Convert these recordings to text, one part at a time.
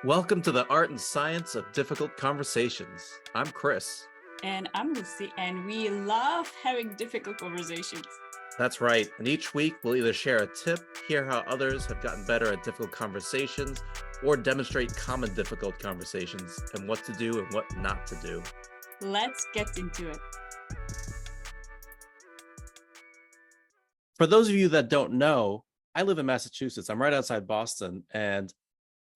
Welcome to the art and science of difficult conversations. I'm Chris. And I'm Lucy, and we love having difficult conversations. That's right. And each week we'll either share a tip, hear how others have gotten better at difficult conversations, or demonstrate common difficult conversations and what to do and what not to do. Let's get into it. For those of you that don't know, I live in Massachusetts. I'm right outside Boston. And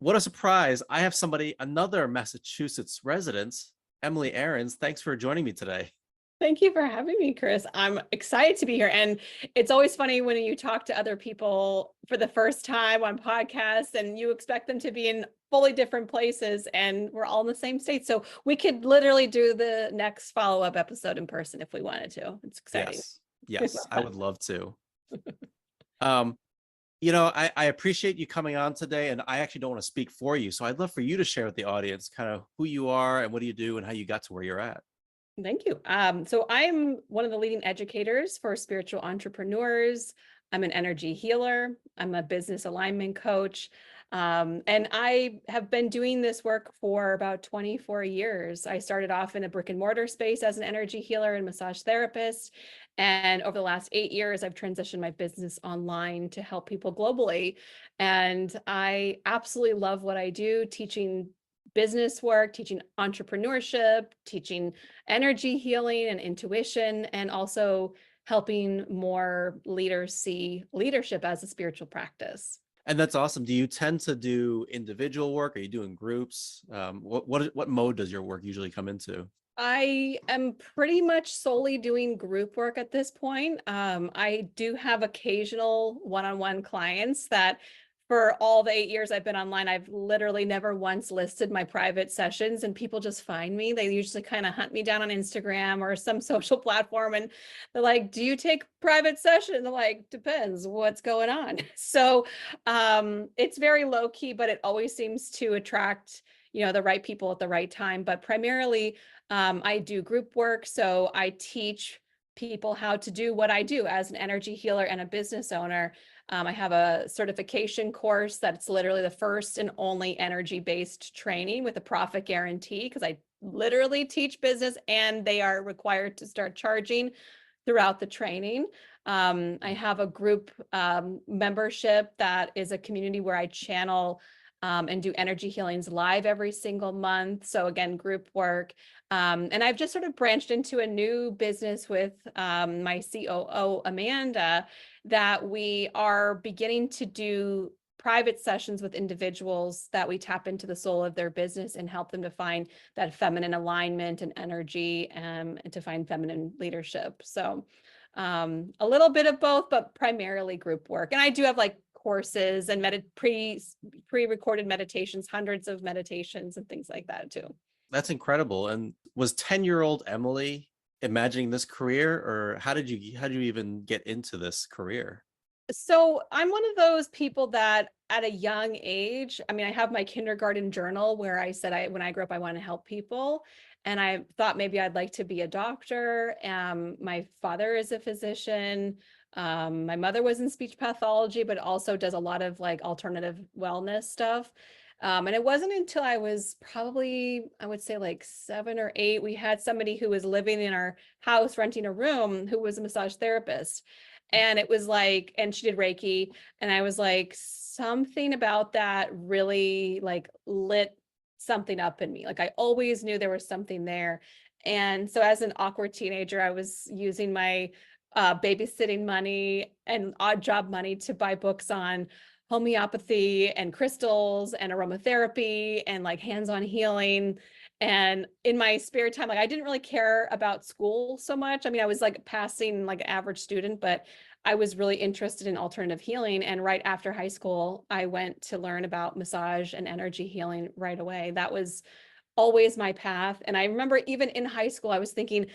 what a surprise. I have another Massachusetts resident, Emily Aarons. Thanks for joining me today. Thank you for having me, Chris. I'm excited to be here. And it's always funny when you talk to other people for the first time on podcasts and you expect them to be in fully different places, and we're all in the same state. So we could literally do the next follow-up episode in person if we wanted to. It's exciting. Yes, I would love to. I appreciate you coming on today, and I actually don't want to speak for you. So I'd love for you to share with the audience kind of who you are and what do you do and how you got to where you're at. Thank you. So I'm one of the leading educators for spiritual entrepreneurs. I'm an energy healer. I'm a business alignment coach. And I have been doing this work for about 24 years. I started off in a brick and mortar space as an energy healer and massage therapist. And over the last 8 years, I've transitioned my business online to help people globally. And I absolutely love what I do, teaching business work, teaching entrepreneurship, teaching energy healing and intuition, and also helping more leaders see leadership as a spiritual practice. And that's awesome. Do you tend to do individual work? Are you doing groups? What mode does your work usually come into? I am pretty much solely doing group work at this point. I do have occasional one-on-one clients that for all the 8 years I've been online, I've literally never once listed my private sessions, and people just find me. They usually kind of hunt me down on Instagram or some social platform, and they're like, do you take private sessions? I'm like, depends what's going on. So it's very low key, but it always seems to attract, the right people at the right time. But primarily, I do group work. So I teach people how to do what I do as an energy healer and a business owner. I have a certification course that's literally the first and only energy-based training with a profit guarantee, because I literally teach business and they are required to start charging throughout the training. I have a group membership that is a community where I channel and do energy healings live every single month. So again, group work. And I've just sort of branched into a new business with my COO, Amanda, that we are beginning to do private sessions with individuals that we tap into the soul of their business and help them to find that feminine alignment and energy, and to find feminine leadership. So a little bit of both, but primarily group work. And I do have like courses and pre-recorded meditations, hundreds of meditations and things like that too. That's incredible. And was 10-year-old Emily imagining this career, or how did you even get into this career? So I'm one of those people that at a young age, I mean, I have my kindergarten journal where I said when I grew up, I want to help people. And I thought maybe I'd like to be a doctor. My father is a physician. My mother was in speech pathology, but also does a lot of like alternative wellness stuff. And it wasn't until I was probably, I would say like 7 or 8, we had somebody who was living in our house, renting a room, who was a massage therapist. And it was like, and she did Reiki. And I was like, something about that really like lit something up in me. Like I always knew there was something there. And so as an awkward teenager, I was using my babysitting money and odd job money to buy books on homeopathy and crystals and aromatherapy and like hands-on healing. And in my spare time, like I didn't really care about school so much. I mean, I was like passing like an average student, but I was really interested in alternative healing. And right after high school, I went to learn about massage and energy healing right away. That was always my path. And I remember even in high school, I was thinking,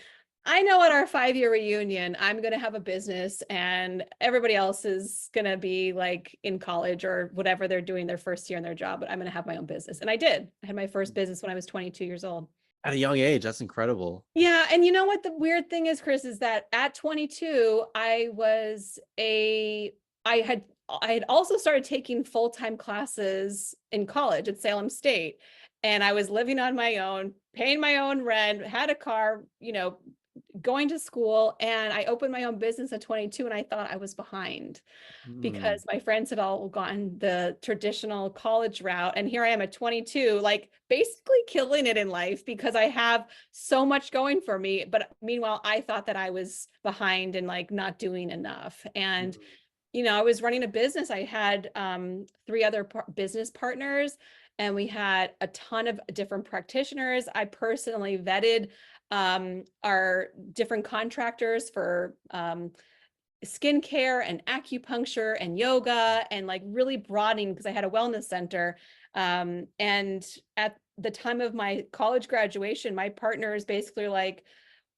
I know at our 5-year reunion, I'm going to have a business and everybody else is going to be like in college or whatever they're doing their first year in their job, but I'm going to have my own business. And I did. I had my first business when I was 22 years old. At a young age, that's incredible. Yeah. And you know what the weird thing is, Chris, is that at 22, I had I had also started taking full-time classes in college at Salem State. And I was living on my own, paying my own rent, had a car, going to school, and I opened my own business at 22 and I thought I was behind Mm, because my friends had all gone the traditional college route. And here I am at 22, like basically killing it in life because I have so much going for me. But meanwhile, I thought that I was behind and like not doing enough. And mm, I was running a business. I had three other business partners, and we had a ton of different practitioners. I personally vetted our different contractors for skincare and acupuncture and yoga, and like really broadening because I had a wellness center. And at the time of my college graduation, my partner is basically like,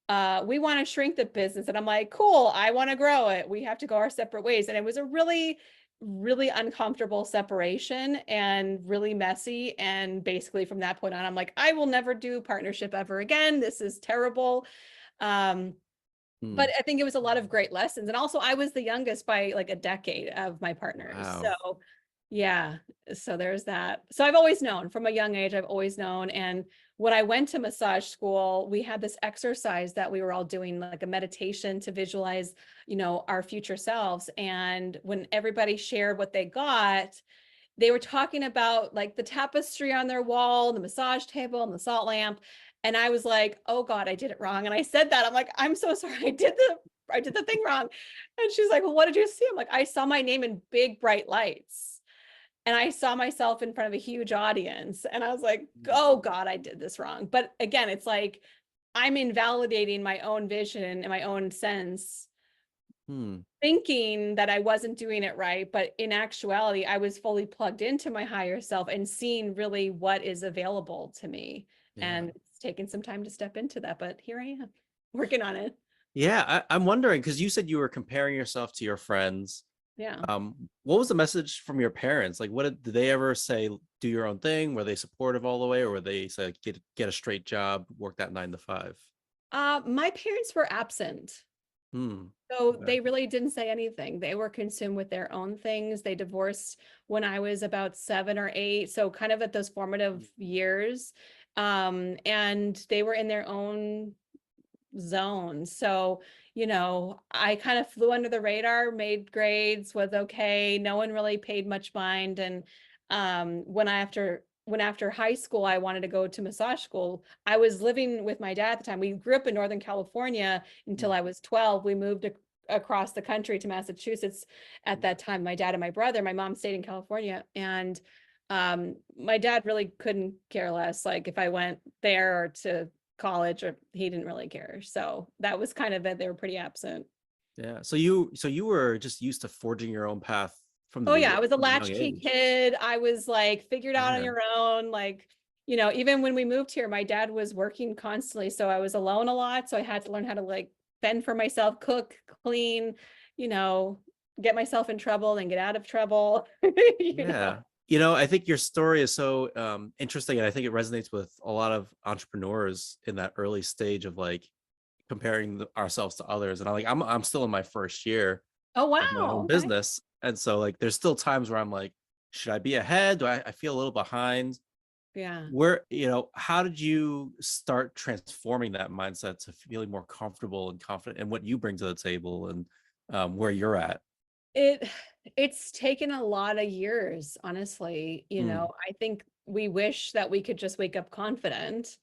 we want to shrink the business. And I'm like, cool, I want to grow it. We have to go our separate ways. And it was a really, really uncomfortable separation and really messy. And basically from that point on, I'm like, I will never do partnership ever again. This is terrible. Um, but mm. I think it was a lot of great lessons. And also I was the youngest by like a decade of my partners. Wow. So yeah, so there's that. So I've always known from a young age, I've always known. And when I went to massage school, we had this exercise that we were all doing, like a meditation to visualize, our future selves. And when everybody shared what they got, they were talking about like the tapestry on their wall, the massage table, and the salt lamp. And I was like, oh God, I did it wrong. And I said that. I'm like, I'm so sorry. I did the thing wrong. And she's like, well, what did you see? I'm like, I saw my name in big bright lights. And I saw myself in front of a huge audience. And I was like, oh God, I did this wrong. But again, it's like I'm invalidating my own vision and my own sense, Hmm. thinking that I wasn't doing it right. But in actuality, I was fully plugged into my higher self and seeing really what is available to me. Yeah. And it's taken some time to step into that, but here I am working on it. Yeah, I'm wondering because you said you were comparing yourself to your friends. Yeah. What was the message from your parents? Like, what did they ever say? Do your own thing? Were they supportive all the way, or were they say get a straight job, work that 9 to 5? My parents were absent. Hmm. So Okay. they really didn't say anything. They were consumed with their own things. They divorced when I was about 7 or 8. So kind of at those formative years. And they were in their own zone. So, I kind of flew under the radar, made grades, was okay. No one really paid much mind. And when after high school, I wanted to go to massage school. I was living with my dad at the time. We grew up in Northern California until Hmm. I was 12. We moved across the country to Massachusetts at that time. My dad and my brother, my mom stayed in California. And my dad really couldn't care less, like if I went there or to college, or he didn't really care. So that was kind of it. They were pretty absent. Yeah. So you were just used to forging your own path from the Oh yeah, I beginning, was a from a young latchkey age. kid. I was like figured out on Yeah. your own. Like, even when we moved here, my dad was working constantly. So I was alone a lot. So I had to learn how to like fend for myself, cook, clean, you know, get myself in trouble and get out of trouble. you know. Yeah. I think your story is so interesting, and I think it resonates with a lot of entrepreneurs in that early stage of like comparing ourselves to others. And I'm still in my first year Oh of my wow. own Okay. business, and so like there's still times where I'm like, should I be ahead? Do I feel a little behind? Yeah. How did you start transforming that mindset to feeling more comfortable and confident in what you bring to the table and where you're at? It it's taken a lot of years, honestly. Mm, I think we wish that we could just wake up confident.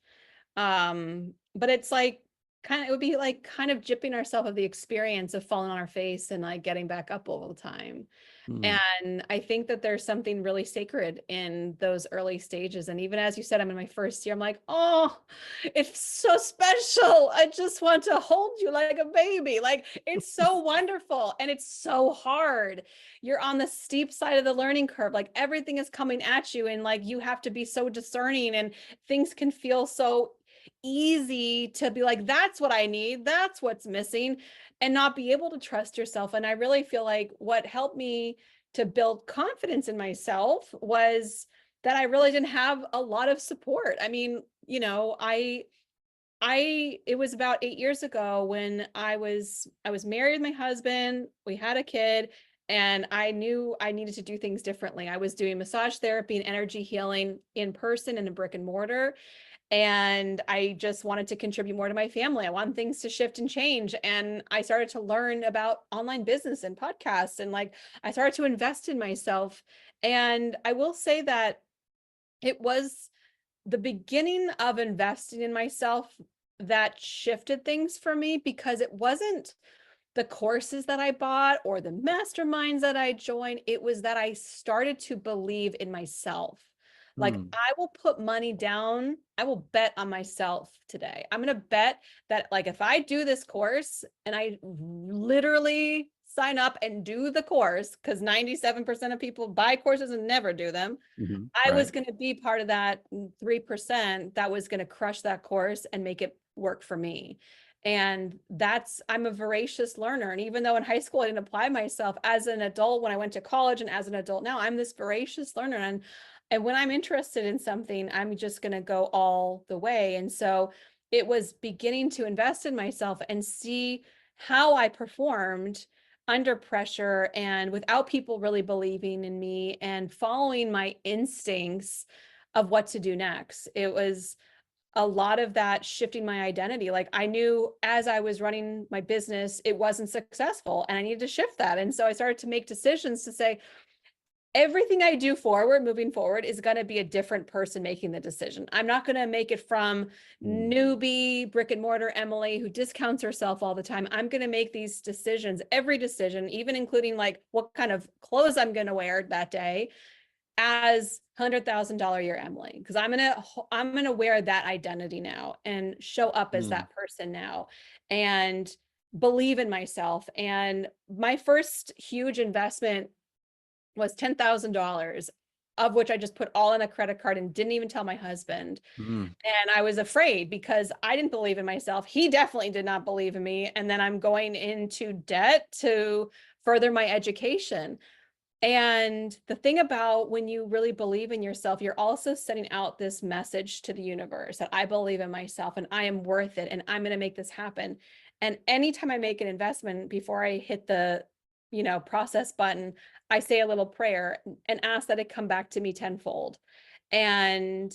But it's like it would be like kind of gypping ourselves of the experience of falling on our face and like getting back up all the time. mm, And I think that there's something really sacred in those early stages. And even as you said, I'm in my first year, I'm like, oh, it's so special. I just want to hold you like a baby. Like it's so wonderful and it's so hard. You're on the steep side of the learning curve. Like everything is coming at you, and like you have to be so discerning, and things can feel so easy to be like, that's what I need. That's what's missing, and not be able to trust yourself. And I really feel like what helped me to build confidence in myself was that I really didn't have a lot of support. I mean, it was about 8 years ago when I was married with my husband, we had a kid, and I knew I needed to do things differently. I was doing massage therapy and energy healing in person in a brick and mortar. And I just wanted to contribute more to my family. I wanted things to shift and change. And I started to learn about online business and podcasts. And like, I started to invest in myself. And I will say that it was the beginning of investing in myself that shifted things for me, because it wasn't the courses that I bought or the masterminds that I joined. It was that I started to believe in myself. Like, Mm, I will put money down. I will bet on myself today. I'm going to bet that, like, if I do this course and I literally sign up and do the course, because 97% of people buy courses and never do them, mhm, I was right. going to be part of that 3% that was going to crush that course and make it work for me. And I'm a voracious learner. And even though in high school I didn't apply myself, as an adult, when I went to college and as an adult now, I'm this voracious learner. And when I'm interested in something, I'm just going to go all the way. And so it was beginning to invest in myself and see how I performed under pressure and without people really believing in me and following my instincts of what to do next. It was a lot of that shifting my identity. Like, I knew as I was running my business, it wasn't successful and I needed to shift that. And so I started to make decisions to say, everything I do moving forward is going to be a different person making the decision. I'm not going to make it from Mm, newbie brick and mortar Emily who discounts herself all the time. I'm going to make these decisions, every decision, even including like what kind of clothes I'm going to wear that day, as $100,000 year Emily, because I'm gonna wear that identity now and show up as mm, that person now and believe in myself. And my first huge investment was $10,000, of which I just put all in a credit card and didn't even tell my husband. mm, And I was afraid because I didn't believe in myself. He definitely did not believe in me. And then I'm going into debt to further my education. And the thing about when you really believe in yourself, you're also sending out this message to the universe that I believe in myself and I am worth it and I'm going to make this happen. And anytime I make an investment, before I hit the, process button, I say a little prayer and ask that it come back to me tenfold. And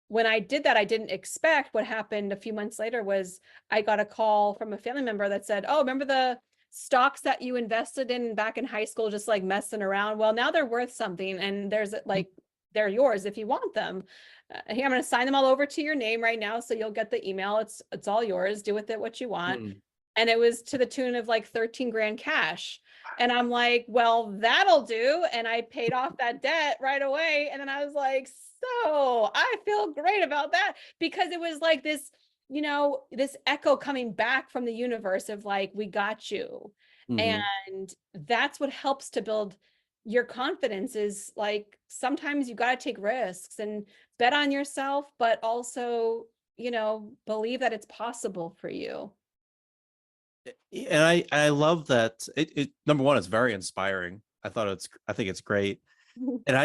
when I did that, I didn't expect. What happened a few months later was I got a call from a family member that said, "Oh, remember the stocks that you invested in back in high school, just like messing around? Well, now they're worth something and they're yours if you want them. Here, I'm going to sign them all over to your name right now. So you'll get the email. It's all yours. Do with it what you want." mm, And it was to the tune of like 13 grand cash. And I'm like, well, that'll do. And I paid off that debt right away. And then I was like, so I feel great about that, because it was like this, this echo coming back from the universe of like, we got you. mhm. And that's what helps to build your confidence, is like, sometimes you got to take risks and bet on yourself, but also, believe that it's possible for you. And I love that it number one, it's very inspiring. I think it's great. And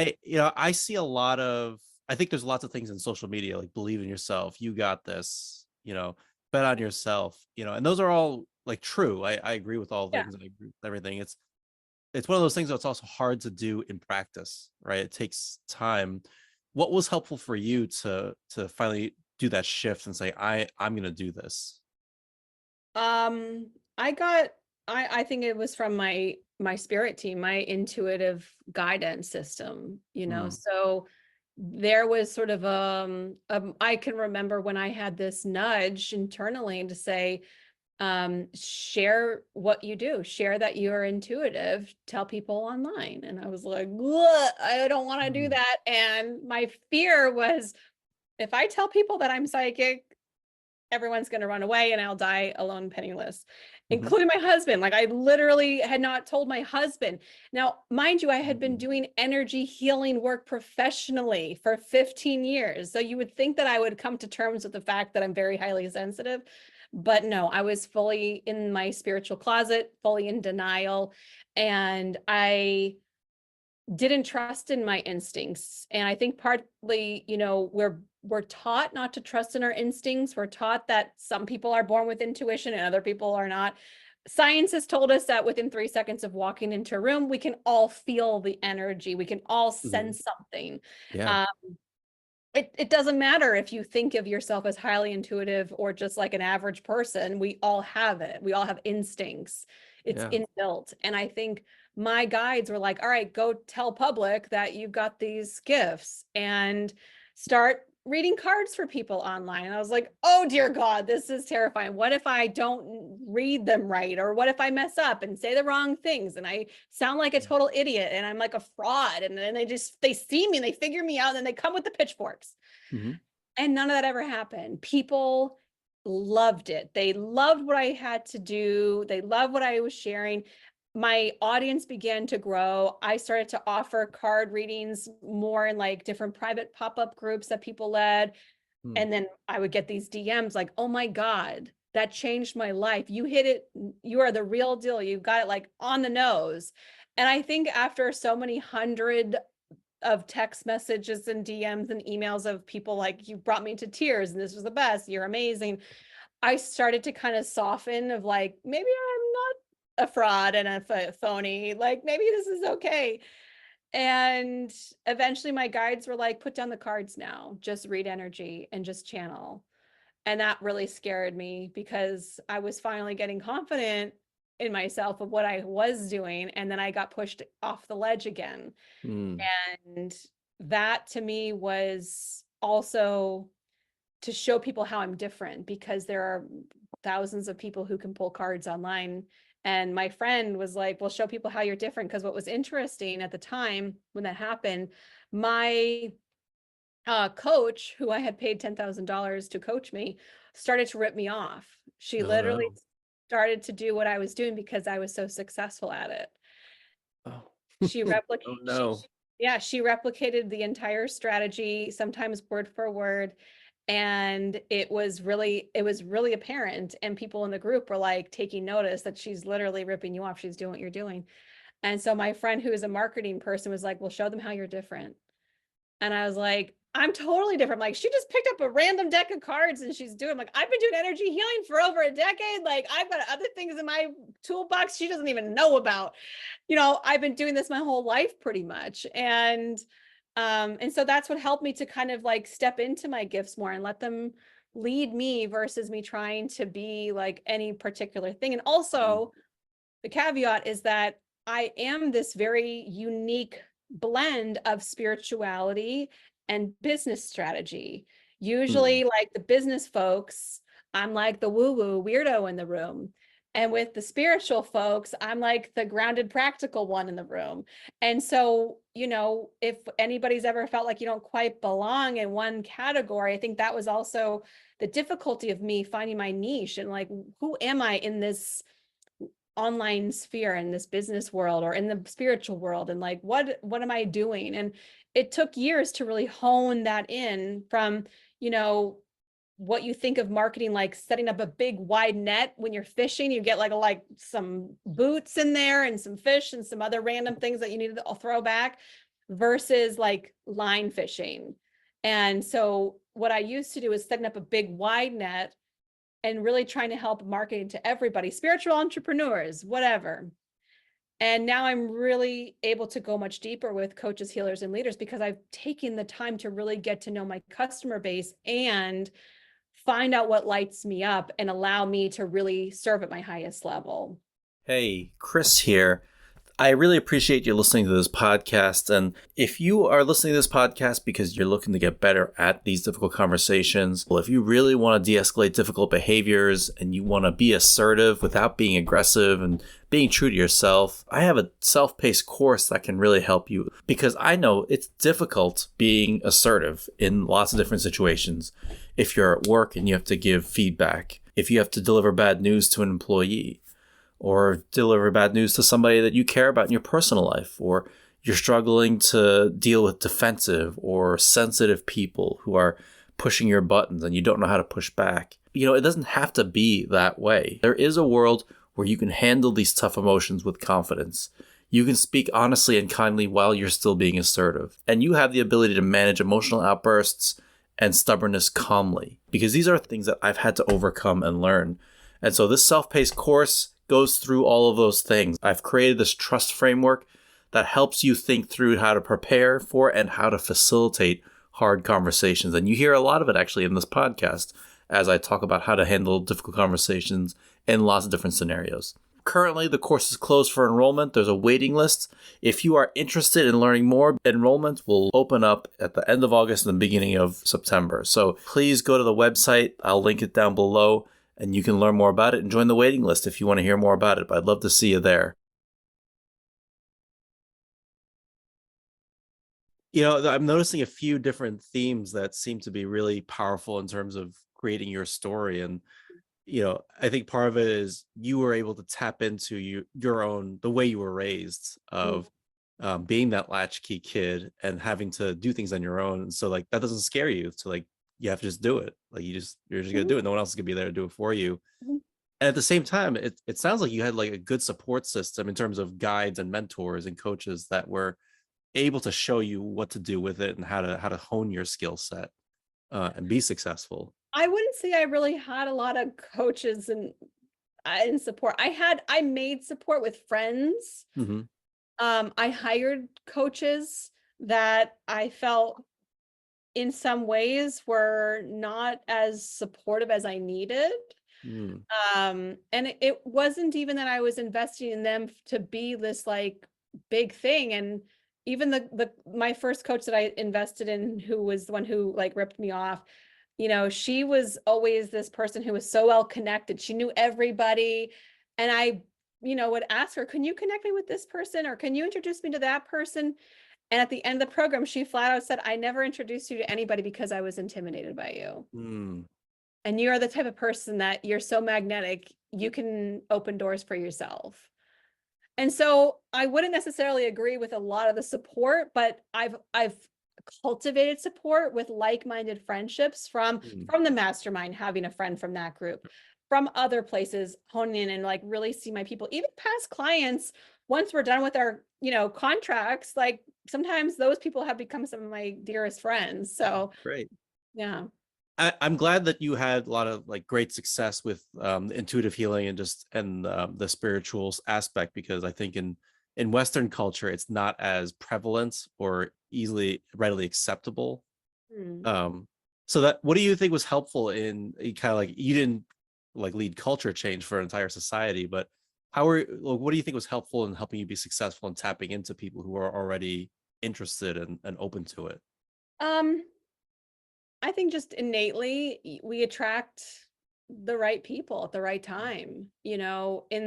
I see a lot of, I think there's lots of things in social media like believe in yourself, you got this, bet on yourself, and those are all like true. I agree with all Yeah. things. I agree with everything. It's one of those things that's also hard to do in practice, right? It takes time. What was helpful for you to finally do that shift and say, I'm gonna do this? Um, I got I think it was from my spirit team, my intuitive guidance system, Mm, So there was sort of I can remember when I had this nudge internally to say, share what you do, share that you're intuitive, tell people online. And I was like, "Ugh, I don't want to do mm, that." And my fear was, if I tell people that I'm psychic, everyone's going to run away and I'll die alone, penniless, mhm, including my husband. Like, I literally had not told my husband. Now, mind you, I had been mm. doing energy healing work professionally for 15 years. So you would think that I would come to terms with the fact that I'm very highly sensitive. But no, I was fully in my spiritual closet, fully in denial. And I didn't trust in my instincts. And I think partly, we're taught not to trust in our instincts. We're taught that some people are born with intuition and other people are not. Science has told us that within 3 seconds of walking into a room, we can all feel the energy. We can all Mhm. sense something. Yeah. Um, it doesn't matter if you think of yourself as highly intuitive or just like an average person. We all have it. We all have instincts. It's Yeah. inbuilt. And I think my guides were like, all right, go tell public that you've got these gifts and start reading cards for people online. And I was like, oh dear God, this is terrifying. What if I don't read them right? Or what if I mess up and say the wrong things and I sound like a total idiot and I'm like a fraud? And then they see me and they figure me out and then they come with the pitchforks. Mhm. And none of that ever happened. People loved it. They loved what I had to do. They loved what I was sharing. My audience began to grow. I started to offer card readings more in like different private pop-up groups that people led. Mm. And then I would get these DMs like, oh my God, that changed my life. You hit it. You are the real deal. You got it like on the nose. And I think after so many hundred of text messages and DMs and emails of people like, you brought me to tears and this was the best, you're amazing, I started to kind of soften of like, maybe I'm not a fraud and a phony, like maybe this is okay. And eventually my guides were like, put down the cards now, just read energy and just channel. And that really scared me because I was finally getting confident in myself of what I was doing. And then I got pushed off the ledge again. Mm. And that to me was also to show people how I'm different because there are thousands of people who can pull cards online. And my friend was like, well, show people how you're different. Because what was interesting at the time when that happened, my coach, who I had paid $10,000 to coach me, started to rip me off. She Oh, literally no. started to do what I was doing because I was so successful at it. Oh. She Oh, replicated, no. yeah, she replicated the entire strategy, sometimes word for word. And it was really apparent. And people in the group were like taking notice that she's literally ripping you off. She's doing what you're doing. And so my friend who is a marketing person was like, well, show them how you're different. And I was like, I'm totally different. Like, she just picked up a random deck of cards and she's doing, like, I've been doing energy healing for over a decade. Like, I've got other things in my toolbox she doesn't even know about. I've been doing this my whole life pretty much. And so that's what helped me to kind of like step into my gifts more and let them lead me versus me trying to be like any particular thing. And Mm. also, the caveat is that I am this very unique blend of spirituality and business strategy. Mm. Usually, like the business folks, I'm like the woo-woo weirdo in the room. And with the spiritual folks, I'm like the grounded, practical one in the room. And so, if anybody's ever felt like you don't quite belong in one category, I think that was also the difficulty of me finding my niche and like, who am I in this online sphere, in this business world or in the spiritual world, and like what am I doing? And it took years to really hone that in from you know what you think of marketing, like setting up a big wide net. When you're fishing, you get like some boots in there and some fish and some other random things that you need to throw back, versus like line fishing. And so what I used to do is setting up a big wide net and really trying to help marketing to everybody, spiritual entrepreneurs, whatever. And now I'm really able to go much deeper with coaches, healers, and leaders because I've taken the time to really get to know my customer base and find out what lights me up and allow me to really serve at my highest level. Hey, Chris here. I really appreciate you listening to this podcast. And if you are listening to this podcast because you're looking to get better at these difficult conversations, well, if you really want to de-escalate difficult behaviors and you want to be assertive without being aggressive and being true to yourself, I have a self-paced course that can really help you because I know it's difficult being assertive in lots of different situations. If you're at work and you have to give feedback, if you have to deliver bad news to an employee, or deliver bad news to somebody that you care about in your personal life, or you're struggling to deal with defensive or sensitive people who are pushing your buttons and you don't know how to push back. It doesn't have to be that way. There is a world where you can handle these tough emotions with confidence. You can speak honestly and kindly while you're still being assertive. And you have the ability to manage emotional outbursts and stubbornness calmly, because these are things that I've had to overcome and learn. And so this self-paced course goes through all of those things. I've created this trust framework that helps you think through how to prepare for and how to facilitate hard conversations. And you hear a lot of it actually in this podcast as I talk about how to handle difficult conversations in lots of different scenarios. Currently, the course is closed for enrollment. There's a waiting list. If you are interested in learning more, enrollment will open up at the end of August and the beginning of September. So please go to the website. I'll link it down below and you can learn more about it and join the waiting list if you want to hear more about it. But I'd love to see you there. I'm noticing a few different themes that seem to be really powerful in terms of creating your story. And I think part of it is you were able to tap into your own the way you were raised Mm. of being that latchkey kid and having to do things on your own. And so like that doesn't scare you. So like you have to just do it. Like you're just gonna Mhm. do it. No one else is gonna be there to do it for you. Mhm. And at the same time, it sounds like you had like a good support system in terms of guides and mentors and coaches that were able to show you what to do with it and how to hone your skill set and be successful. I wouldn't say I really had a lot of coaches and support. I made support with friends. Hmm. I hired coaches that I felt in some ways were not as supportive as I needed. Mm. And it wasn't even that I was investing in them to be this like big thing. And even the my first coach that I invested in, who was the one who like ripped me off, she was always this person who was so well connected. She knew everybody. And I, would ask her, can you connect me with this person? Or can you introduce me to that person? And at the end of the program, she flat out said, I never introduced you to anybody because I was intimidated by you. Mm. And you're the type of person that you're so magnetic, you can open doors for yourself. And so I wouldn't necessarily agree with a lot of the support, but I've cultivated support with like-minded friendships Mm. from the mastermind, having a friend from that group, from other places, honing in and like really see my people, even past clients. Once we're done with our, contracts, like sometimes those people have become some of my dearest friends. So Great. yeah. I'm glad that you had a lot of like great success with intuitive healing and the spiritual aspect, because I think in Western culture it's not as prevalent or easily readily acceptable. Hmm. Um, so that what do you think was helpful in kind of like you didn't like lead culture change for an entire society, but what do you think was helpful in helping you be successful in tapping into people who are already interested and open to it? Um, I think just innately we attract the right people at the right time. In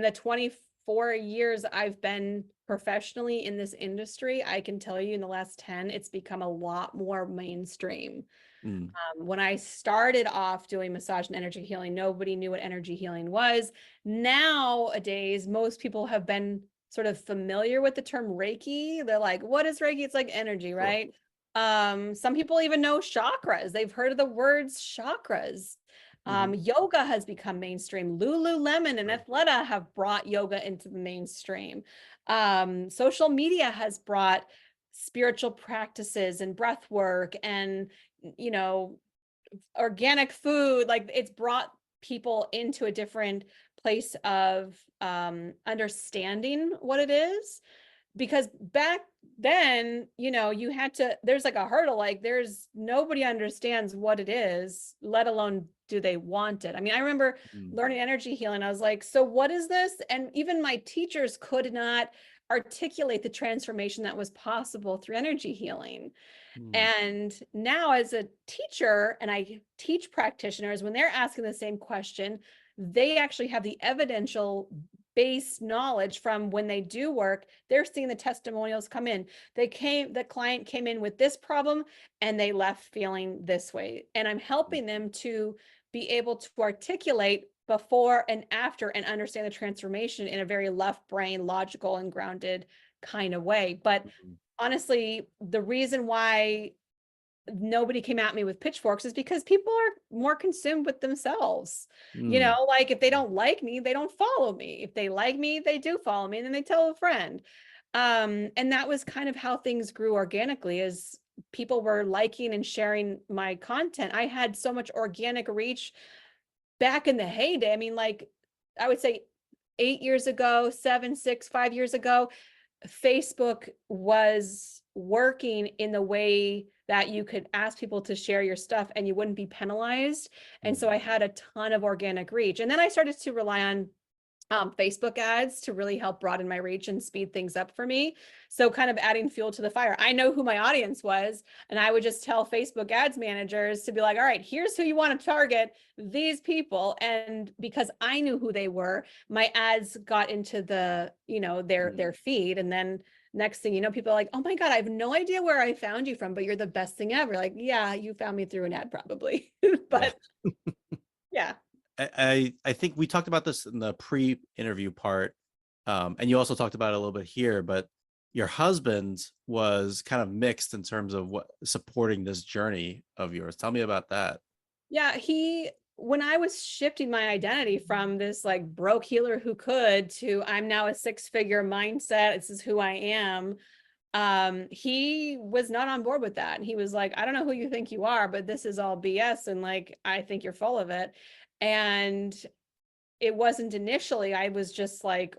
the 24 years I've been professionally in this industry, I can tell you in the last 10, it's become a lot more mainstream. Mm. When I started off doing massage and energy healing, nobody knew what energy healing was. Nowadays, most people have been sort of familiar with the term Reiki. They're like, what is Reiki? It's like energy, Sure. right? Some people even know chakras. They've heard of the words chakras. Hmm. Yoga has become mainstream. Lululemon and Right. Athleta have brought yoga into the mainstream. Social media has brought spiritual practices and breath work and you know organic food. Like it's brought people into a different place of understanding what it is, because back then, you had to, there's like a hurdle, like there's nobody understands what it is, let alone do they want it. I mean, I remember Mm. learning energy healing. I was like, so what is this? And even my teachers could not articulate the transformation that was possible through energy healing. Mm. And now, as a teacher, and I teach practitioners, when they're asking the same question, they actually have the evidential base knowledge from when they do work. They're seeing the testimonials come in. The client came in with this problem and they left feeling this way. And I'm helping them to be able to articulate before and after and understand the transformation in a very left brain, logical, and grounded kind of way. But Mhm. honestly, the reason why nobody came at me with pitchforks is because people are more consumed with themselves. Mm. Like if they don't like me, they don't follow me. If they like me, they do follow me and then they tell a friend. And that was kind of how things grew organically, as people were liking and sharing my content. I had so much organic reach back in the heyday. I mean, like I would say 8 years ago, 7, 6, 5 years ago, Facebook was working in the way that you could ask people to share your stuff and you wouldn't be penalized. And so Mm. I had a ton of organic reach. And then I started to rely on Facebook ads to really help broaden my reach and speed things up for me. So kind of adding fuel to the fire. I know who my audience was, and I would just tell Facebook ads managers to be like, all right, here's who you want to target, these people. And because I knew who they were, my ads got into the, their feed. And then next thing you know, people are like, oh my God, I have no idea where I found you from, but you're the best thing ever. Like, yeah, you found me through an ad probably. Yeah. But yeah. I think we talked about this in the pre-interview part, and you also talked about it a little bit here, but your husband was kind of mixed in terms of what supporting this journey of yours. Tell me about that. Yeah, when I was shifting my identity from this like broke healer who could to I'm now a six-figure mindset, this is who I am. He was not on board with that. And he was like, I don't know who you think you are, but this is all BS. And like, I think you're full of it. And it wasn't initially, I was just like,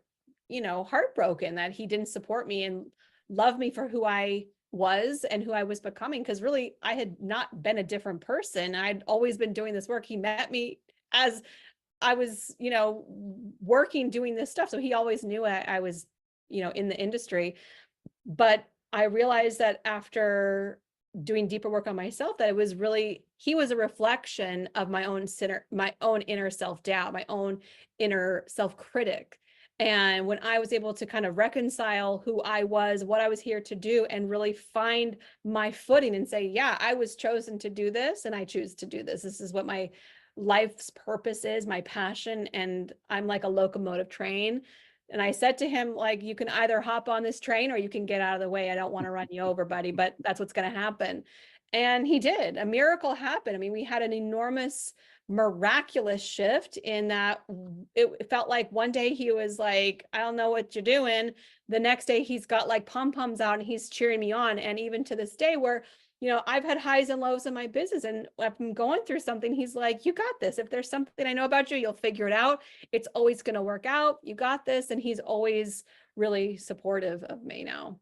heartbroken that he didn't support me and love me for who I was and who I was becoming. Cause really I had not been a different person. I'd always been doing this work. He met me as I was, working, doing this stuff. So he always knew I was, in the industry. But I realized that after doing deeper work on myself, that he was a reflection of my own inner self-doubt, my own inner self-critic. And when I was able to kind of reconcile who I was, what I was here to do, and really find my footing and say, yeah, I was chosen to do this and I choose to do this. This is what my life's purpose is, my passion, and I'm like a locomotive train. And I said to him, like, you can either hop on this train or you can get out of the way. I don't want to run you over, buddy, but that's what's going to happen. And he did. A miracle happened. I mean, we had an enormous, miraculous shift in that it felt like one day he was like, I don't know what you're doing. The next day he's got like pom-poms out and he's cheering me on. And even to this day where I've had highs and lows in my business and if I'm going through something, he's like, you got this. If there's something I know about you, you'll figure it out. It's always going to work out. You got this. And he's always really supportive of me now.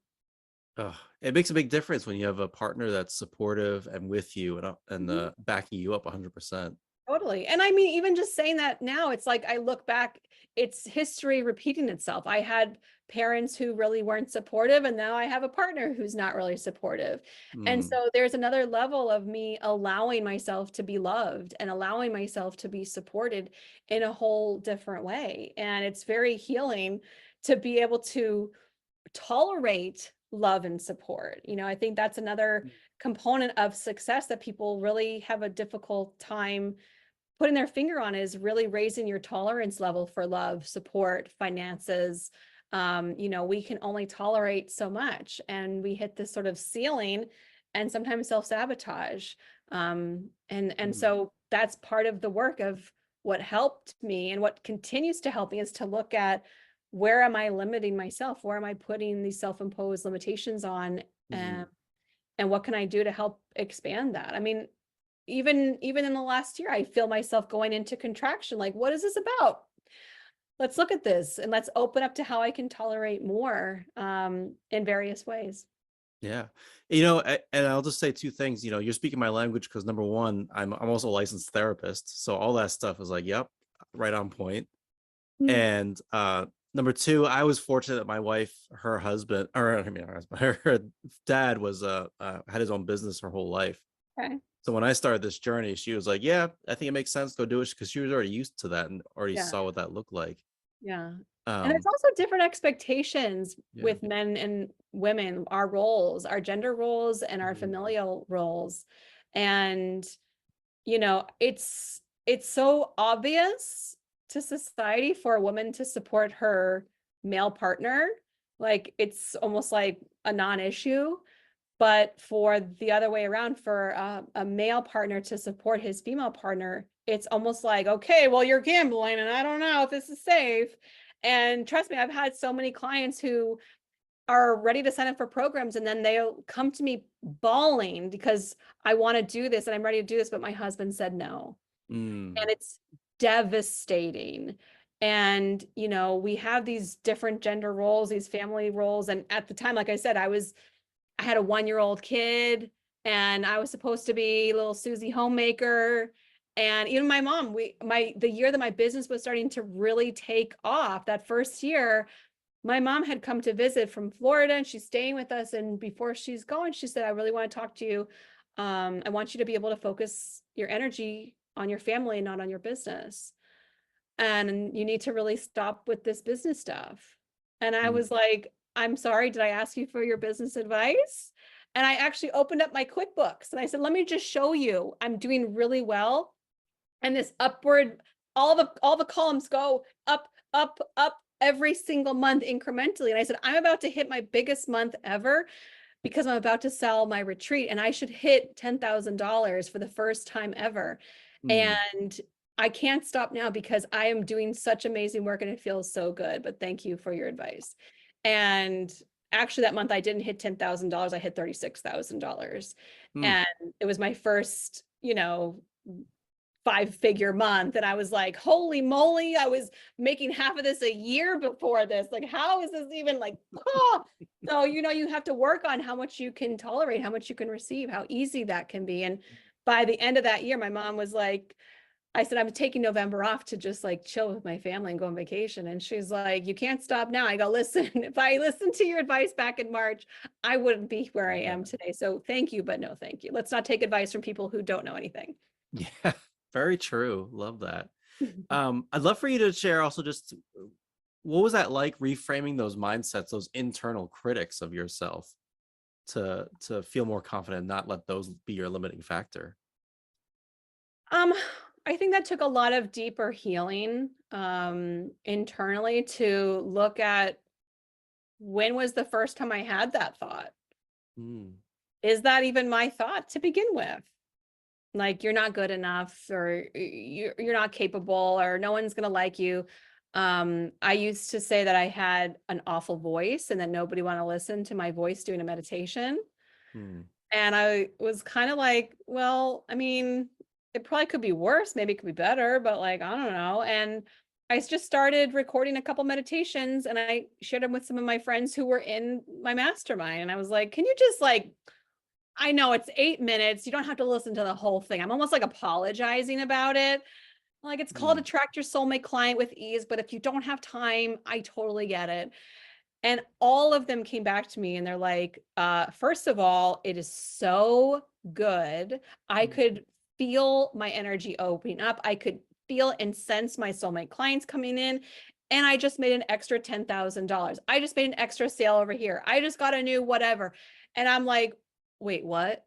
Oh, it makes a big difference when you have a partner that's supportive and with you and Mhm. backing you up 100%. Totally. And I mean, even just saying that now, it's like I look back, it's history repeating itself. I had parents who really weren't supportive, and now I have a partner who's not really supportive. And Mm, so there's another level of me allowing myself to be loved and allowing myself to be supported in a whole different way. And it's very healing to be able to tolerate love and support. I think that's another component of success that people really have a difficult time putting their finger on, is really raising your tolerance level for love, support, finances. We can only tolerate so much and we hit this sort of ceiling and sometimes self-sabotage. And mm, so that's part of the work of what helped me and what continues to help me is to look at where am I limiting myself? Where am I putting these self-imposed limitations on? mm. And what can I do to help expand that? I mean, even in the last year, I feel myself going into contraction. Like, what is this about? Let's look at this and let's open up to how I can tolerate more in various ways. Yeah. And I'll just say two things. You're speaking my language because number one, I'm also a licensed therapist. So all that stuff is like, yep, right on point. Mm. And number two, I was fortunate that my wife, her husband, or I mean, her husband, her dad was had his own business her whole life. Okay. So when I started this journey, she was like, "Yeah, I think it makes sense. Go do it," because she was already used to that and already Yeah. saw what that looked like. Yeah. And there's Um, also different expectations yeah. with men and women, our roles, our gender roles and our Mhm. familial roles. And it's so obvious to society for a woman to support her male partner. Like it's almost like a non-issue. But for the other way around, for a male partner to support his female partner, it's almost like, okay, well, you're gambling and I don't know if this is safe. And trust me, I've had so many clients who are ready to sign up for programs and then they'll come to me bawling because I want to do this and I'm ready to do this, but my husband said no. Mm, And it's devastating. And, you know, we have these different gender roles, these family roles. And at the time, like I said, I had a 1-year-old kid and I was supposed to be little Susie homemaker. And even my mom, the year that my business was starting to really take off, that first year, my mom had come to visit from Florida and she's staying with us. And before she's going, she said, I really want to talk to you. I want you to be able to focus your energy on your family and not on your business. And you need to really stop with this business stuff. And I Mm. was like, I'm sorry, did I ask you for your business advice? And I actually opened up my QuickBooks and I said, let me just show you, I'm doing really well. And this upward, all the columns go up, up, up every single month incrementally. And I said, I'm about to hit my biggest month ever because I'm about to sell my retreat and I should hit $10,000 for the first time ever. Mm. And I can't stop now because I am doing such amazing work and it feels so good. But thank you for your advice. And actually, that month I didn't hit $10,000. I hit $36,000. Mm. And it was my first, you know, 5-figure month. And I was like, holy moly, I was making half of this a year before this. Like, how is this even like, oh. So, you know, you have to work on how much you can tolerate, how much you can receive, how easy that can be. And by the end of that year, my mom was like, I said, I'm taking November off to just like chill with my family and go on vacation. And she's like, you can't stop now. I go, listen, if I listened to your advice back in March, I wouldn't be where I am Yeah. today. So thank you, but no, thank you. Let's not take advice from people who don't know anything. Yeah. Very true. Love that. I'd love for you to share also just what was that like reframing those mindsets, those internal critics of yourself to feel more confident and not let those be your limiting factor? Um, I think that took a lot of deeper healing internally to look at when was the first time I had that thought? Mm. Is that even my thought to begin with? Like you're not good enough or you're not capable or no one's gonna like you. I used to say that I had an awful voice and that nobody want to listen to my voice doing a meditation. Mm. And I was kind of like, well, I mean, it probably could be worse, maybe it could be better, but like, I don't know. And I just started recording a couple meditations and I shared them with some of my friends who were in my mastermind. And I was like, can you just like, I know it's 8 minutes. You don't have to listen to the whole thing. I'm almost like apologizing about it. Like it's called Mm. Attract Your Soulmate Client with Ease, but if you don't have time, I totally get it. And all of them came back to me and they're like, first of all, it is so good. I Mm. could feel my energy opening up. I could feel and sense my soulmate clients coming in. And I just made an extra $10,000. I just made an extra sale over here. I just got a new whatever. And I'm like, wait, what?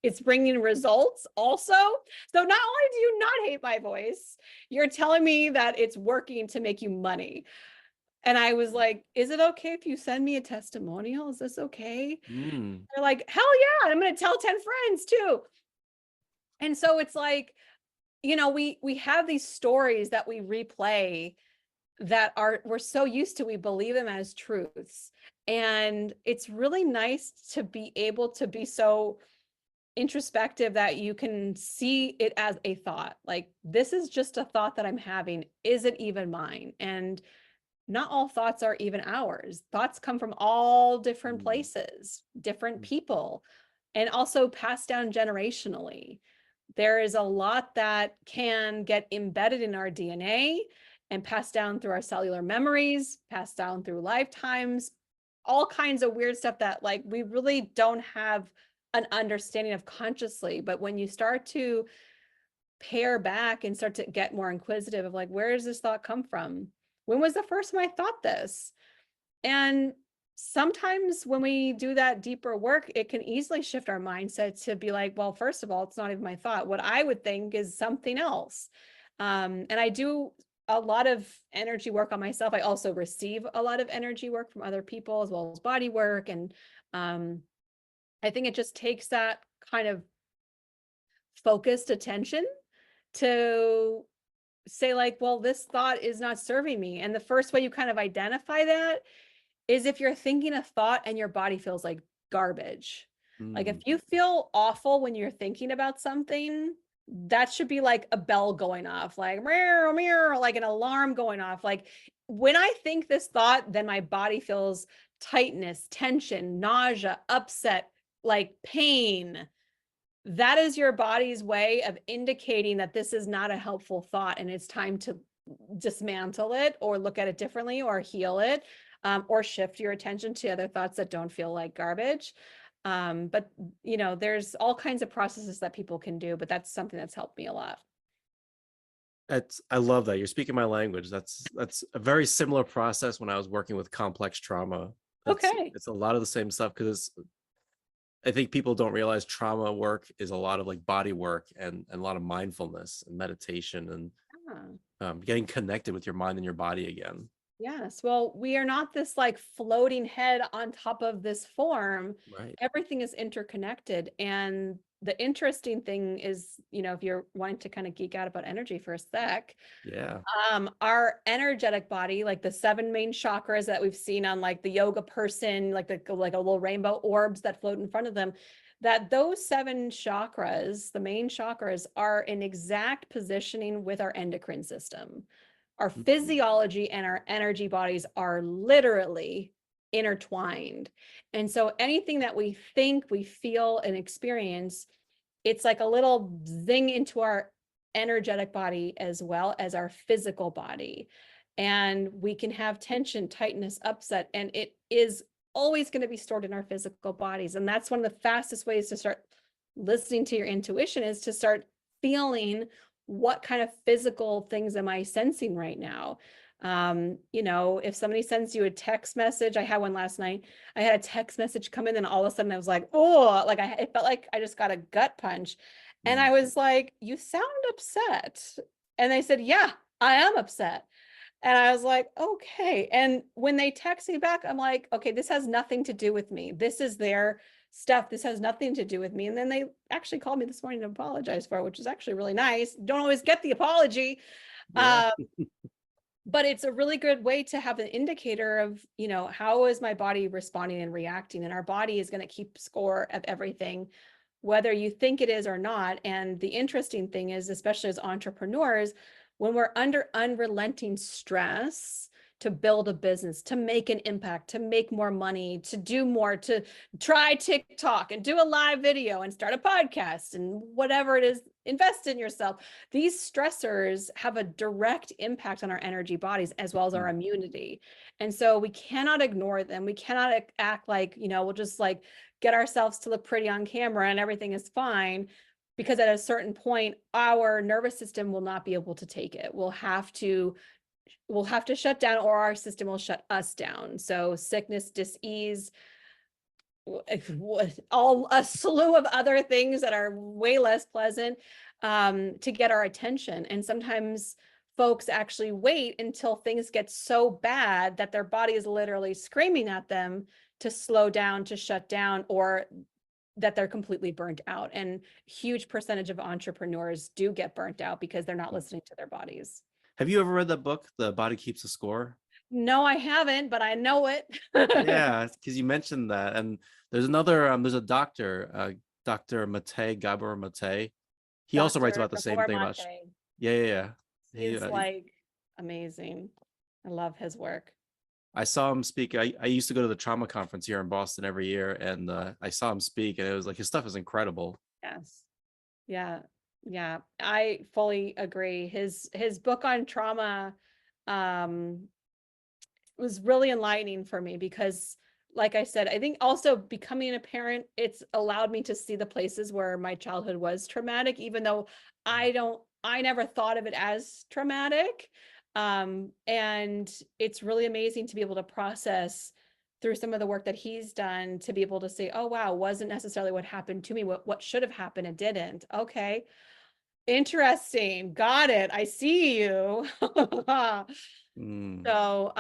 It's bringing results also. So not only do you not hate my voice, you're telling me that it's working to make you money. And I was like, is it okay if you send me a testimonial? Is this okay? Mm. They're like, hell yeah. I'm going to tell 10 friends too. And so it's like, you know, we have these stories that we replay that are we're so used to, we believe them as truths. And it's really nice to be able to be so introspective that you can see it as a thought. Like, this is just a thought that I'm having. Is it even mine? And not all thoughts are even ours. Thoughts come from all different Mm. places, different Mm. people, and also passed down generationally. There is a lot that can get embedded in our DNA and passed down through our cellular memories, passed down through lifetimes, all kinds of weird stuff that like we really don't have an understanding of consciously. But when you start to pare back and start to get more inquisitive of like, where does this thought come from? When was the first time I thought this? And sometimes when we do that deeper work, it can easily shift our mindset to be like, well, first of all, it's not even my thought. What I would think is something else. And I do a lot of energy work on myself. I also receive a lot of energy work from other people as well as body work. And I think it just takes that kind of focused attention to say like, well, this thought is not serving me. And the first way you kind of identify that is if you're thinking a thought and your body feels like garbage. Like if Mm. you feel awful when you're thinking about something, that should be like a bell going off, like meow, meow, like an alarm going off. Like when I think this thought, then my body feels tightness, tension, nausea, upset, like pain. That is your body's way of indicating that this is not a helpful thought and it's time to dismantle it or look at it differently or heal it, or shift your attention to other thoughts that don't feel like garbage. But there's all kinds of processes that people can do, but that's something that's helped me a lot. I love that. You're speaking my language. That's a very similar process when I was working with complex trauma. Okay. It's a lot of the same stuff because I think people don't realize trauma work is a lot of like body work and a lot of mindfulness and meditation and getting connected with your mind and your body again. Yes. Well, we are not this like floating head on top of this form. Right. Everything is interconnected. And the interesting thing is, if you're wanting to kind of geek out about energy for a sec, Yeah. Our energetic body, like the 7 main chakras that we've seen on like the yoga person, like a little rainbow orbs that float in front of them, that those 7 chakras, the main chakras, are in exact positioning with our endocrine system. Our Mhm. physiology and our energy bodies are literally intertwined. And so anything that we think, we feel, and experience, it's like a little zing into our energetic body as well as our physical body. And we can have tension, tightness, upset, and it is always going to be stored in our physical bodies. And that's one of the fastest ways to start listening to your intuition, is to start feeling what kind of physical things am I sensing right now. If somebody sends you a text message, I had one last night. I had a text message come in, and all of a sudden I was like, oh, like it felt like I just got a gut punch. And Mm. I was like, you sound upset. And they said, yeah, I am upset. And I was like, okay. And when they text me back, I'm like, okay, this has nothing to do with me. This is their stuff. This has nothing to do with me. And then they actually called me this morning to apologize for it, which is actually really nice. Don't always get the apology. Yeah. Uh, but it's a really good way to have an indicator of, how is my body responding and reacting? And our body is going to keep score of everything, whether you think it is or not. And the interesting thing is, especially as entrepreneurs, when we're under unrelenting stress to build a business, to make an impact, to make more money, to do more, to try TikTok and do a live video and start a podcast and whatever it is, invest in yourself. These stressors have a direct impact on our energy bodies as well as our Mm. immunity. And so we cannot ignore them. We cannot act like, we'll just like get ourselves to look pretty on camera and everything is fine, because at a certain point our nervous system will not be able to take it. We'll have to shut down, or our system will shut us down. So sickness, dis-ease, all a slew of other things that are way less pleasant, to get our attention. And sometimes folks actually wait until things get so bad that their body is literally screaming at them to slow down, to shut down, or that they're completely burnt out. And huge percentage of entrepreneurs do get burnt out because they're not listening to their bodies. Have you ever read that book, The Body Keeps a Score? No, I haven't, but I know it. Yeah, because you mentioned that. And there's another, there's a doctor, Dr. Gabor Mate. He also writes Dr. about the same Gabor thing about, Mate. yeah, yeah, yeah. He's like amazing. I love his work. I saw him speak. I used to go to the trauma conference here in Boston every year, and I saw him speak, and it was like his stuff is incredible. Yes. Yeah. Yeah. I fully agree. His book on trauma um was really enlightening for me because, like I said, I think also becoming a parent, it's allowed me to see the places where my childhood was traumatic, even though I never thought of it as traumatic. And it's really amazing to be able to process through some of the work that he's done, to be able to say, oh, wow, wasn't necessarily what happened to me. What should have happened, it didn't. Okay. Interesting. Got it. I see you. Mm, So,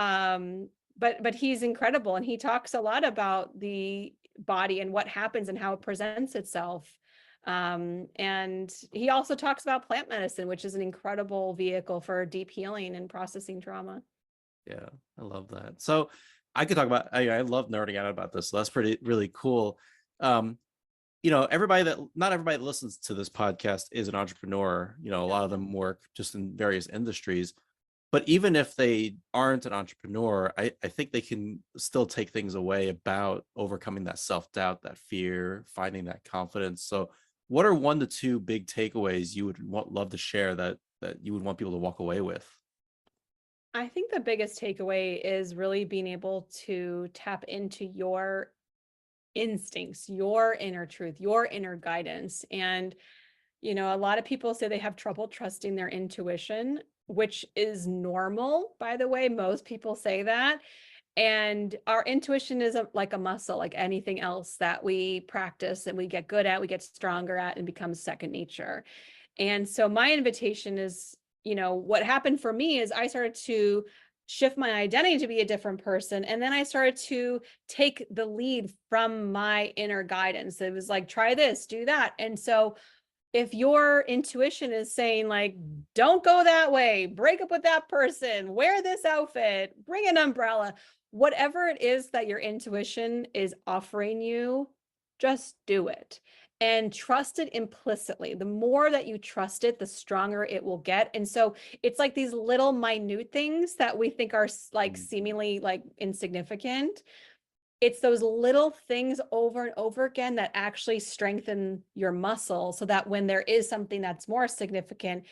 but he's incredible, and he talks a lot about the body and what happens and how it presents itself. And he also talks about plant medicine, which is an incredible vehicle for deep healing and processing trauma. yeah, I love that. So I could talk about. I love nerding out about this. So that's really cool. Um, not everybody that listens to this podcast is an entrepreneur. A lot of them work just in various industries. But even if they aren't an entrepreneur, I think they can still take things away about overcoming that self-doubt, that fear, finding that confidence. So what are 1 to 2 big takeaways you would love to share that you would want people to walk away with? I think the biggest takeaway is really being able to tap into your instincts, your inner truth, your inner guidance. And, a lot of people say they have trouble trusting their intuition, which is normal, by the way. Most people say that. And our intuition is like a muscle, like anything else that we practice and we get good at, we get stronger at, and becomes second nature. And so my invitation is, what happened for me is I started to shift my identity to be a different person. And then I started to take the lead from my inner guidance. It was like, try this, do that. And so if your intuition is saying like, don't go that way, break up with that person, wear this outfit, bring an umbrella, whatever it is that your intuition is offering you, just do it and trust it implicitly. The more that you trust it, the stronger it will get. And so it's like these little minute things that we think are like seemingly like insignificant. It's those little things over and over again that actually strengthen your muscle so that when there is something that's more significant,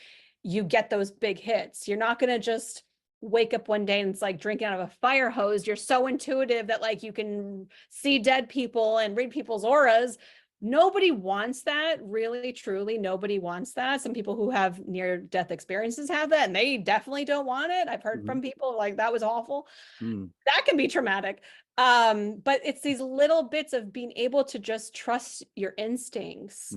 you get those big hits. You're not going to just wake up one day and it's like drinking out of a fire hose. You're so intuitive that like you can see dead people and read people's auras. Nobody wants that, really, truly. Nobody wants that. Some people who have near-death experiences have that, and they definitely don't want it. I've heard from people like that was awful. That can be traumatic. But it's these little bits of being able to just trust your instincts,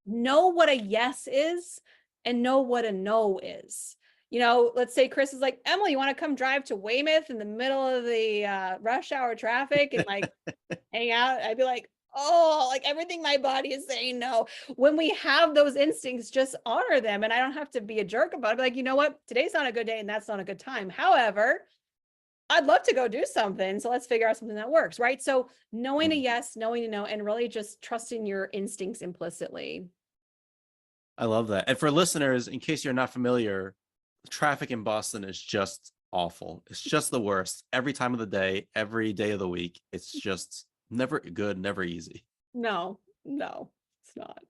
know what a yes is, and know what a no is. Let's say Chris is like, Emily, you want to come drive to Weymouth in the middle of the rush hour traffic and like hang out? I'd be like, oh, like everything my body is saying no. When we have those instincts, just honor them. And I don't have to be a jerk about it. Be like, you know what? Today's not a good day and that's not a good time. However, I'd love to go do something. So let's figure out something that works, right? So knowing a yes, knowing a no, and really just trusting your instincts implicitly. I love that. And for listeners, in case you're not familiar, traffic in Boston is just awful. It's just the worst every time of the day, every day of the week. It's just never good, never easy. No, it's not.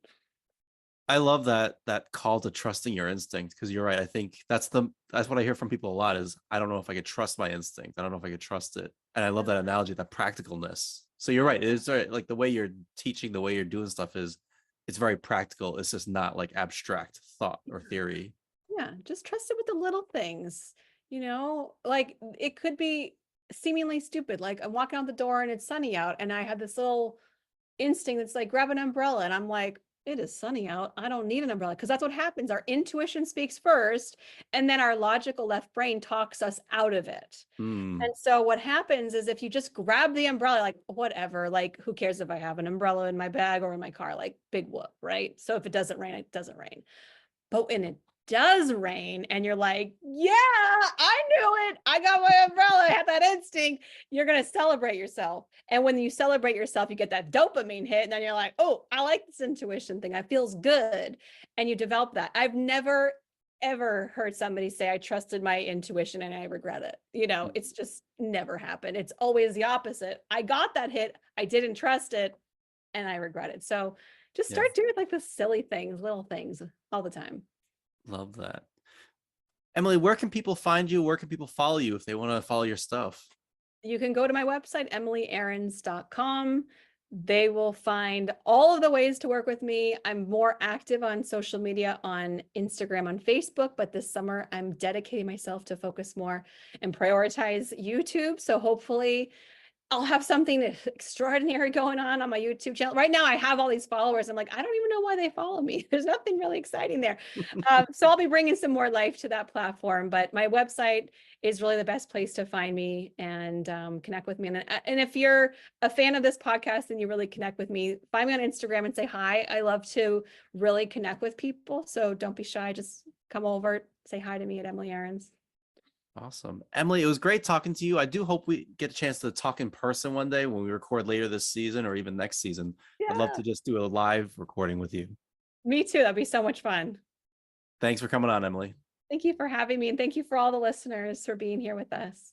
I love that call to trusting your instinct, because you're right. I think that's what I hear from people a lot is, I don't know if I could trust my instinct. I don't know if I could trust it. And I love that analogy, that practicalness. So you're right. It is like the way you're teaching, the way you're doing stuff it's very practical. It's just not like abstract thought or theory. Yeah, just trust it with the little things, like it could be seemingly stupid. Like I'm walking out the door and it's sunny out and I have this little instinct that's like, grab an umbrella. And I'm like, it is sunny out. I don't need an umbrella, because that's what happens. Our intuition speaks first, and then our logical left brain talks us out of it. And so what happens is if you just grab the umbrella, like whatever, like who cares if I have an umbrella in my bag or in my car, like big whoop, right? So if it doesn't rain, it doesn't rain. But when it does rain and you're like, yeah, I knew it. I got my umbrella. I had that instinct. You're going to celebrate yourself. And when you celebrate yourself, you get that dopamine hit. And then you're like, oh, I like this intuition thing. It feels good. And you develop that. I've never, ever heard somebody say, I trusted my intuition and I regret it. It's just never happened. It's always the opposite. I got that hit. I didn't trust it and I regret it. So just start doing like the silly things, little things all the time. Love that. Emily, where can people find you? Where can people follow you if they want to follow your stuff? You can go to my website, emilyaarons.com. They will find all of the ways to work with me. I'm more active on social media, on Instagram, on Facebook, but this summer I'm dedicating myself to focus more and prioritize YouTube. So hopefully I'll have something extraordinary going on my YouTube channel. Right now I have all these followers. I'm like, I don't even know why they follow me. There's nothing really exciting there. So I'll be bringing some more life to that platform, but my website is really the best place to find me and connect with me. And if you're a fan of this podcast and you really connect with me, find me on Instagram and say hi. I love to really connect with people. So don't be shy. Just come over, say hi to me at Emily Aarons. Awesome. Emily, it was great talking to you. I do hope we get a chance to talk in person one day when we record later this season or even next season. Yeah. I'd love Yeah. to just do a live recording with you. Me too. That'd be so much fun. Thanks for coming on, Emily. Thank you for having me, and thank you for all the listeners for being here with us.